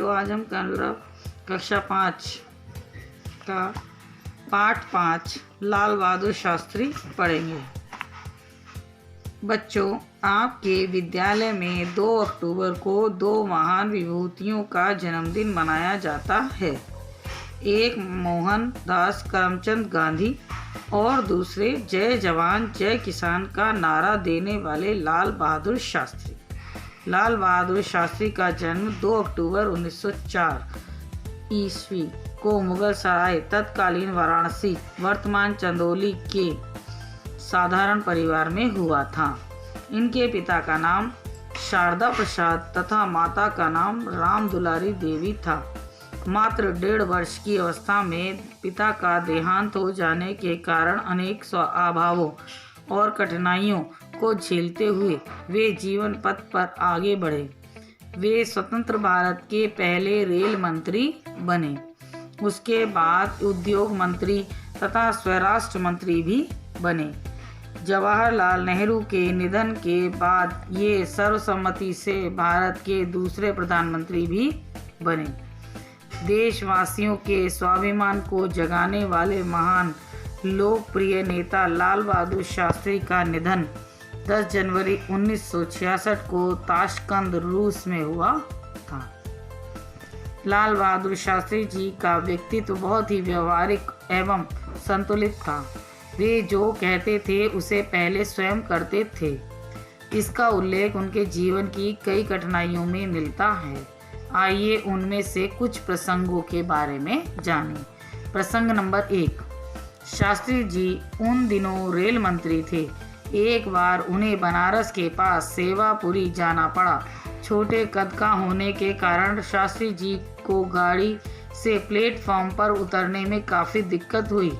बच्चों, आज हम कक्षा 5 का पाठ 5 लाल बहादुर शास्त्री पढ़ेंगे। बच्चों, आपके विद्यालय में 2 अक्टूबर को 2 महान विभूतियों का जन्मदिन मनाया जाता है। एक मोहनदास करमचंद गांधी और दूसरे जय जवान जय किसान का नारा देने वाले लाल बहादुर शास्त्री। लाल बहादुर शास्त्री का जन्म 2 अक्टूबर 1904 ईस्वी को मुगल सराय तत्कालीन वाराणसी वर्तमान चंदौली के साधारण परिवार में हुआ था। इनके पिता का नाम शारदा प्रसाद तथा माता का नाम राम दुलारी देवी था। मात्र 1.5 वर्ष की अवस्था में पिता का देहांत हो जाने के कारण अनेक अभावों और कठिनाइयों को झेलते हुए वे जीवन पथ पर आगे बढ़े। वे स्वतंत्र भारत के पहले रेल मंत्री बने। उसके बाद उद्योग मंत्री तथा स्वराष्ट्र मंत्री भी बने। जवाहरलाल नेहरू के निधन के बाद ये सर्वसम्मति से भारत के दूसरे प्रधानमंत्री भी बने। देशवासियों के स्वाभिमान को जगाने वाले महान लोकप्रिय नेता लाल बहादुर शास्त्री का निधन 10 जनवरी 1966 को ताशकंद, रूस में हुआ था। लाल बहादुर शास्त्री जी का व्यक्तित्व बहुत ही व्यवहारिक एवं संतुलित था। वे जो कहते थे उसे पहले स्वयं करते थे। इसका उल्लेख उनके जीवन की कई कठिनाइयों में मिलता है। आइए उनमें से कुछ प्रसंगों के बारे में जानें। प्रसंग नंबर 1। शास्त्री जी उन दिनों रेल मंत्री थे। एक बार उन्हें बनारस के पास सेवापुरी जाना पड़ा। छोटे कद का होने के कारण शास्त्री जी को गाड़ी से प्लेटफॉर्म पर उतरने में काफ़ी दिक्कत हुई।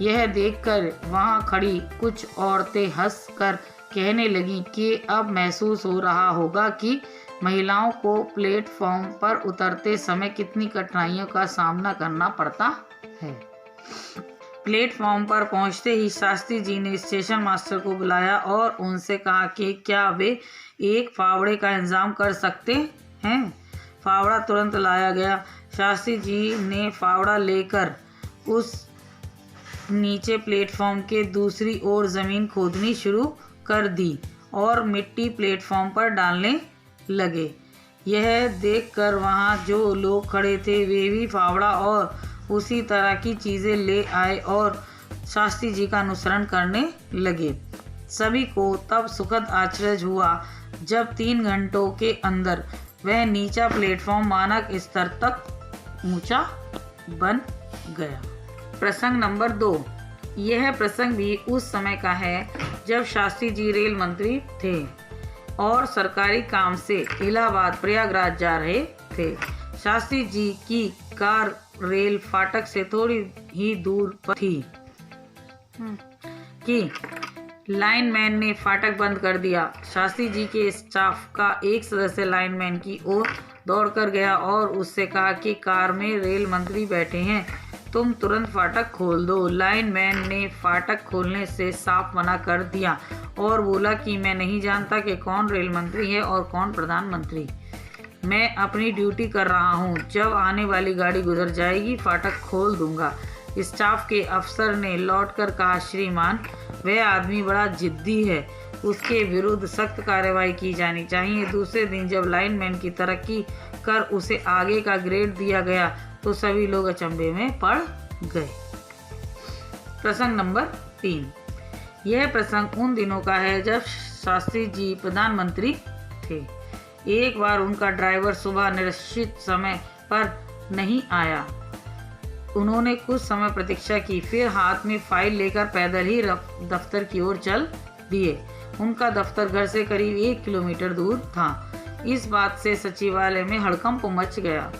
यह देखकर वहां खड़ी कुछ औरतें हंसकर कहने लगीं कि अब महसूस हो रहा होगा कि महिलाओं को प्लेटफॉर्म पर उतरते समय कितनी कठिनाइयों का सामना करना पड़ता है। प्लेटफॉर्म पर पहुंचते ही शास्त्री जी ने स्टेशन मास्टर को बुलाया और उनसे कहा कि क्या वे एक फावड़े का इंतजाम कर सकते हैं। फावड़ा तुरंत लाया गया। शास्त्री जी ने फावड़ा लेकर उस नीचे प्लेटफॉर्म के दूसरी ओर ज़मीन खोदनी शुरू कर दी और मिट्टी प्लेटफॉर्म पर डालने लगे। यह देखकर वहाँ जो लोग खड़े थे वे भी फावड़ा और उसी तरह की चीज़ें ले आए और शास्त्री जी का अनुसरण करने लगे। सभी को तब सुखद आश्चर्य हुआ जब 3 घंटों के अंदर वह नीचा प्लेटफॉर्म मानक स्तर तक ऊंचा बन गया। प्रसंग नंबर 2। यह प्रसंग भी उस समय का है जब शास्त्री जी रेल मंत्री थे और सरकारी काम से इलाहाबाद प्रयागराज जा रहे थे। शास्त्री जी की कार रेल फाटक से थोड़ी ही दूर पर थी कि लाइनमैन ने फाटक बंद कर दिया। शास्त्री जी के स्टाफ का एक सदस्य लाइनमैन की ओर दौड़कर गया और उससे कहा कि कार में रेल मंत्री बैठे हैं, तुम तुरंत फाटक खोल दो। लाइनमैन ने फाटक खोलने से साफ मना कर दिया और बोला कि मैं नहीं जानता कि कौन रेल मंत्री है और कौन प्रधानमंत्री। मैं अपनी ड्यूटी कर रहा हूँ। जब आने वाली गाड़ी गुजर जाएगी फाटक खोल दूंगा। स्टाफ के अफसर ने लौटकर कहा, श्रीमान, वह आदमी बड़ा जिद्दी है, उसके विरुद्ध सख्त कार्रवाई की जानी चाहिए। दूसरे दिन जब लाइनमैन की तरक्की कर उसे आगे का ग्रेड दिया गया तो सभी लोग अचंभे में पड़ गए। प्रसंग नंबर 3। यह प्रसंग उन दिनों का है जब शास्त्री जी प्रधानमंत्री थे। एक बार उनका ड्राइवर सुबह निश्चित समय पर नहीं आया। उन्होंने कुछ समय प्रतीक्षा की, फिर हाथ में फाइल लेकर पैदल ही दफ्तर की ओर चल दिए। उनका दफ्तर घर से करीब 1 किलोमीटर दूर था। इस बात से सचिवालय में हड़कंप मच गया।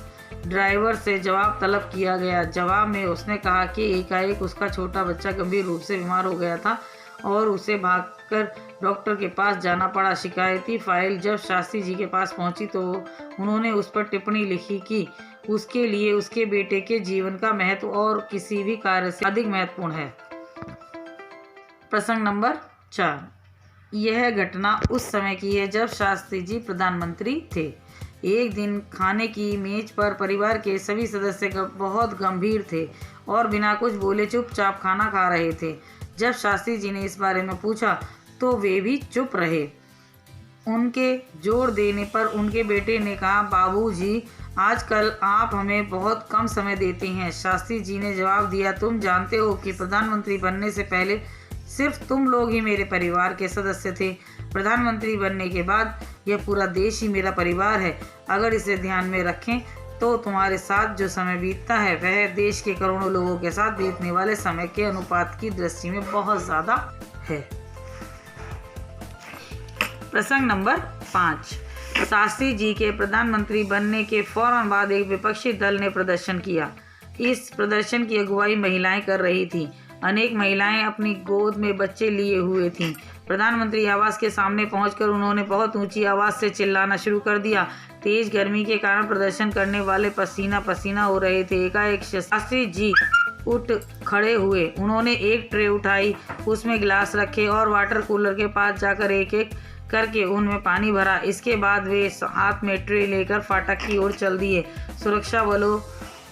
ड्राइवर से जवाब तलब किया गया। जवाब में उसने कहा कि एकाएक उसका छोटा बच्चा गंभीर रूप से बीमार हो गया था और उसे भागकर डॉक्टर के पास जाना पड़ा। शिकायती फाइल जब शास्त्री जी के पास पहुंची तो उन्होंने उस पर टिप्पणी लिखी कि उसके लिए उसके बेटे के जीवन का महत्व और किसी भी कार्य से अधिक महत्वपूर्ण है। प्रसंग नंबर 4। यह घटना उस समय की है जब शास्त्री जी प्रधानमंत्री थे। एक दिन खाने की मेज पर परिवार के सभी सदस्य बहुत गंभीर थे और बिना कुछ बोले चुपचाप खाना खा रहे थे। जब शास्त्री जी ने इस बारे में पूछा तो वे भी चुप रहे। उनके जोर देने पर उनके बेटे ने कहा, बाबूजी, आजकल आप हमें बहुत कम समय देते हैं। शास्त्री जी ने जवाब दिया, तुम जानते हो कि प्रधानमंत्री बनने से पहले सिर्फ तुम लोग ही मेरे परिवार के सदस्य थे। प्रधानमंत्री बनने के बाद यह पूरा देश ही मेरा परिवार है। अगर इसे ध्यान में रखें तो तुम्हारे साथ जो समय बीतता है वह देश के करोड़ों लोगों के साथ बीतने वाले समय के अनुपात की दृष्टि में बहुत ज़्यादा है। प्रसंग नंबर 5। शास्त्री जी के प्रधानमंत्री बनने के फौरन बाद एक विपक्षी दल ने प्रदर्शन किया। इस प्रदर्शन की अगुवाई महिलाएं कर रही थीं। अनेक महिलाएं अपनी गोद में बच्चे लिए हुए थीं। प्रधानमंत्री आवास के सामने पहुंचकर उन्होंने बहुत ऊंची आवाज से चिल्लाना शुरू कर दिया। तेज गर्मी के कारण प्रदर्शन करने वाले पसीना पसीना हो रहे थे। एकाएक शास्त्री जी उठ खड़े हुए। उन्होंने एक ट्रे उठाई, उसमें गिलास रखे और वाटर कूलर के पास जाकर एक एक करके उनमें पानी भरा। इसके बाद वे हाथ में ट्रे लेकर फाटक की ओर चल दिए। सुरक्षा बलों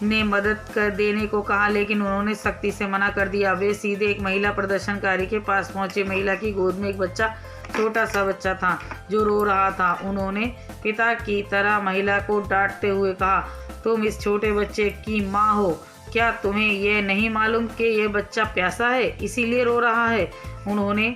ने मदद कर देने को कहा, लेकिन उन्होंने सख्ती से मना कर दिया। वे सीधे एक महिला प्रदर्शनकारी के पास पहुंचे। महिला की गोद में एक बच्चा, छोटा सा बच्चा था जो रो रहा था। उन्होंने पिता की तरह महिला को डांटते हुए कहा, तुम इस छोटे बच्चे की माँ हो, क्या तुम्हें यह नहीं मालूम कि यह बच्चा प्यासा है, इसीलिए रो रहा है। उन्होंने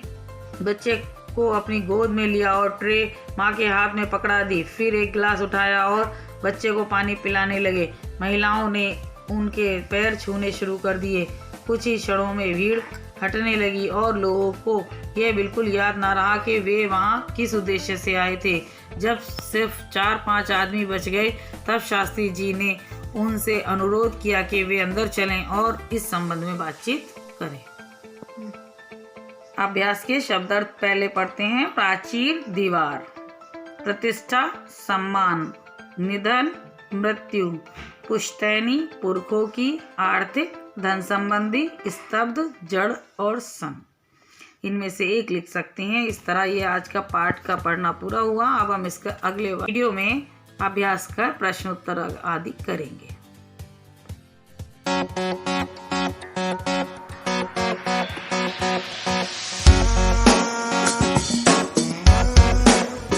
बच्चे को अपनी गोद में लिया और ट्रे माँ के हाथ में पकड़ा दी। फिर एक गिलास उठाया और बच्चे को पानी पिलाने लगे। महिलाओं ने उनके पैर छूने शुरू कर दिए। कुछ ही क्षणों में भीड़ हटने लगी और लोगों को यह बिल्कुल याद ना रहा कि वे वहाँ किस उद्देश्य से आए थे। जब सिर्फ 4-5 आदमी बच गए तब शास्त्री जी ने उनसे अनुरोध किया कि वे अंदर चलें और इस संबंध में बातचीत करें। अभ्यास के शब्दार्थ पहले पढ़ते हैं। प्राचीर, दीवार। प्रतिष्ठा, सम्मान। निधन, मृत्यु। पुश्तैनी, पुरखों की। आर्थिक, धन संबंधी। स्तब्ध, जड़ और सम। इनमें से एक लिख सकते हैं। इस तरह ये आज का पाठ का पढ़ना पूरा हुआ। अब हम इसका अगले वीडियो में अभ्यास कर प्रश्नोत्तर आदि करेंगे।